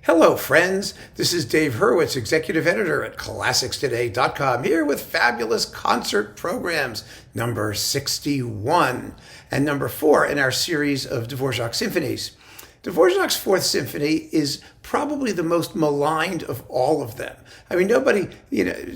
Hello, friends. This is Dave Hurwitz, executive editor at ClassicsToday.com, here with fabulous concert programs, number 61 and number 4 in our series of Dvorak symphonies. Dvorak's Fourth Symphony is probably the most maligned of all of them. I mean, nobody,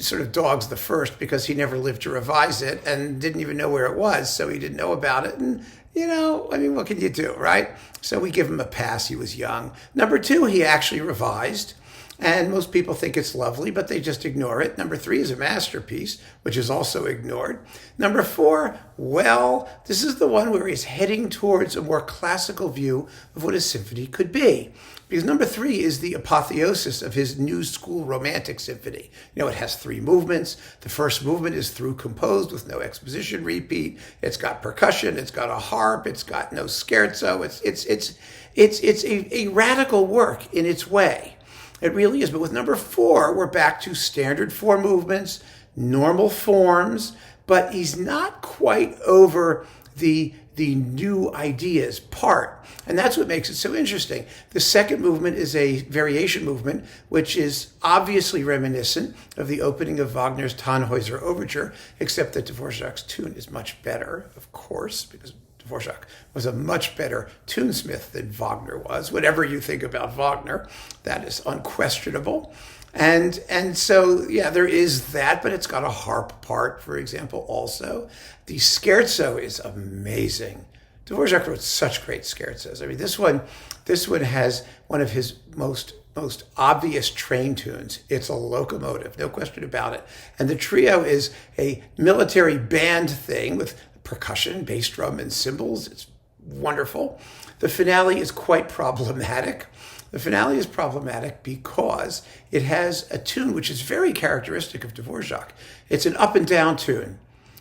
sort of dogs the first because he never lived to revise it and didn't even know where it was, so he didn't know about it. And, what can you do, right? So we give him a pass. He was young. Number 2, he actually revised. And most people think it's lovely, but they just ignore it. Number 3 is a masterpiece, which is also ignored. Number 4, well, this is the one where he's heading towards a more classical view of what a symphony could be. Because number 3 is the apotheosis of his new school romantic symphony. It has 3 movements. The first movement is through composed with no exposition repeat. It's got percussion. It's got a harp. It's got no scherzo. It's a radical work in its way. It really is. But with number 4, we're back to standard 4 movements, normal forms, but he's not quite over the new ideas part. And that's what makes it so interesting. The second movement is a variation movement, which is obviously reminiscent of the opening of Wagner's Tannhäuser Overture, except that Dvorak's tune is much better, of course, because Dvorak was a much better tunesmith than Wagner was. Whatever you think about Wagner, that is unquestionable. And so, there is that, but it's got a harp part, for example, also. The scherzo is amazing. Dvorak wrote such great scherzos. I mean, this one has one of his most obvious train tunes. It's a locomotive, no question about it. And the trio is a military band thing with percussion, bass drum, and cymbals. It's wonderful. The finale is quite problematic. The finale is problematic because it has a tune which is very characteristic of Dvorak. It's an up and down tune.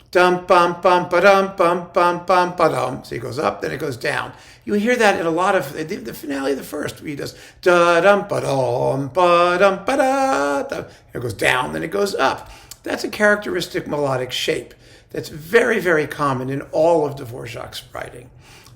Dum bum bum ba dum bum bum bum ba dum. So it goes up, then it goes down. You hear that in a lot of the finale of the first, where he does da dum ba dum ba dum ba da. It goes down, then it goes up. That's a characteristic melodic shape that's very, very common in all of Dvorak's writing.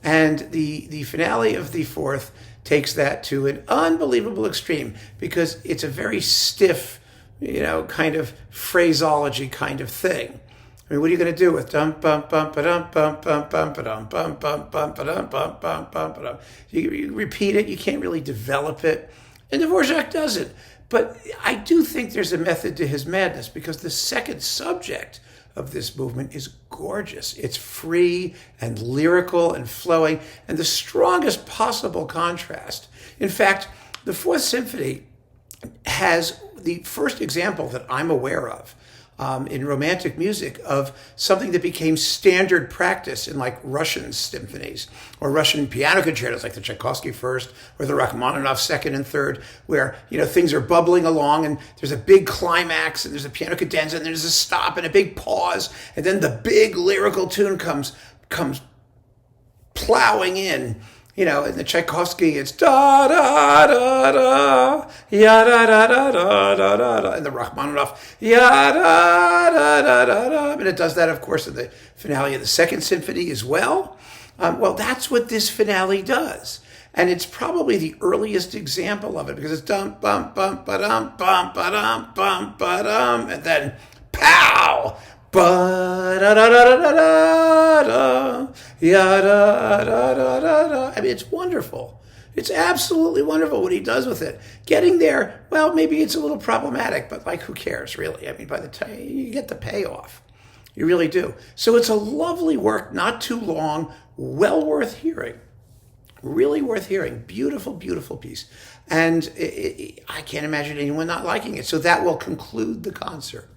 And the finale of the fourth takes that to an unbelievable extreme because it's a very stiff, kind of phraseology kind of thing. I mean, what are you going to do with dum bum bum ba dum bum bum bum ba dum bum bum bum ba dum bum bum bum ba dum? You repeat it, you can't really develop it, and Dvorak does it. But I do think there's a method to his madness because the second subject of this movement is gorgeous. It's free and lyrical and flowing and the strongest possible contrast. In fact, the Fourth Symphony has the first example that I'm aware of in romantic music of something that became standard practice in like Russian symphonies or Russian piano concertos like the Tchaikovsky first or the Rachmaninoff second and third, where things are bubbling along and there's a big climax and there's a piano cadenza and there's a stop and a big pause and then the big lyrical tune comes plowing in. In the Tchaikovsky, it's da da da da, ya da da da da da da da, and the Rachmaninoff, ya da da da da da, and it does that, of course, in the finale of the Second Symphony as well. Well, that's what this finale does, and it's probably the earliest example of it because it's dum bum bum ba dum bum ba dum bum ba dum, and then pow. Ba da da da da da da, ya da da da da da. I mean, it's wonderful. It's absolutely wonderful what he does with it. Getting there, well, maybe it's a little problematic, but who cares, really? I mean, by the time you get the payoff, you really do. So it's a lovely work, not too long, well worth hearing. Really worth hearing. Beautiful, beautiful piece. And I can't imagine anyone not liking it. So that will conclude the concert.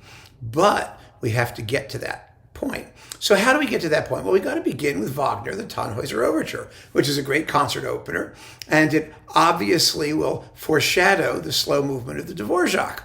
But we have to get to that point. So how do we get to that point? Well, we got to begin with Wagner, the Tannhäuser Overture, which is a great concert opener, and it obviously will foreshadow the slow movement of the Dvorak,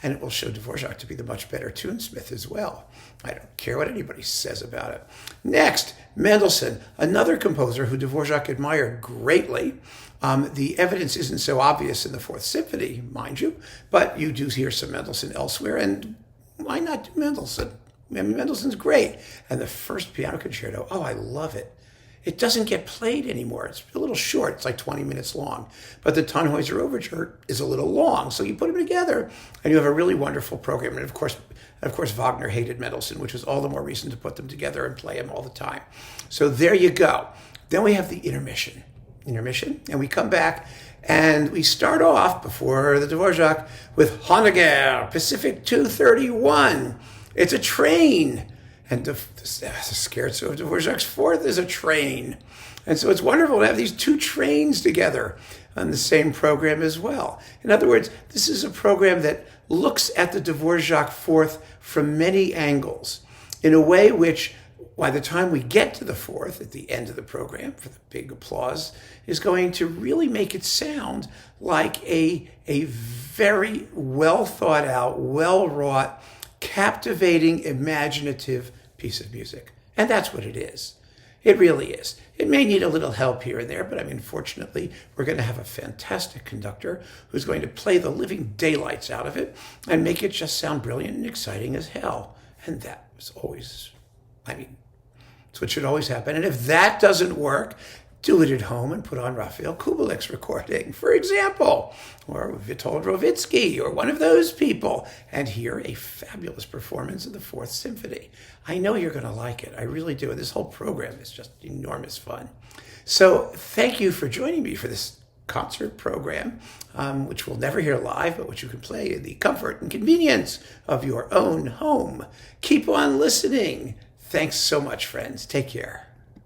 and it will show Dvorak to be the much better tunesmith as well. I don't care what anybody says about it. Next, Mendelssohn, another composer who Dvorak admired greatly. The evidence isn't so obvious in the Fourth Symphony, mind you, but you do hear some Mendelssohn elsewhere, and why not do Mendelssohn? I mean, Mendelssohn's great. And the first piano concerto, I love it. it doesn't get played anymore. It's a little short. It's like 20 minutes long. But the Tannhäuser Overture is a little long. So you put them together and you have a really wonderful program. And of course, Wagner hated Mendelssohn, which was all the more reason to put them together and play them all the time. So there you go. Then we have the intermission. And we come back and we start off before the Dvorak with Honegger, Pacific 231. It's a train. And the Scherzo of Dvorak's Fourth is a train. And so it's wonderful to have these two trains together on the same program as well. In other words, this is a program that looks at the Dvorak Fourth from many angles in a way which, by the time we get to the Fourth, at the end of the program, for the big applause, is going to really make it sound like a very well thought out, well wrought, captivating, imaginative piece of music. And that's what it is. It really is. It may need a little help here and there, but I mean, fortunately, we're going to have a fantastic conductor who's going to play the living daylights out of it and make it just sound brilliant and exciting as hell. And that was always, it's what should always happen. And if that doesn't work, do it at home and put on Raphael Kubelik's recording, for example, or Witold Rawicki, or one of those people, and hear a fabulous performance of the Fourth Symphony. I know you're going to like it. I really do. And this whole program is just enormous fun. So thank you for joining me for this concert program, which we'll never hear live, but which you can play in the comfort and convenience of your own home. Keep on listening. Thanks so much, friends. Take care.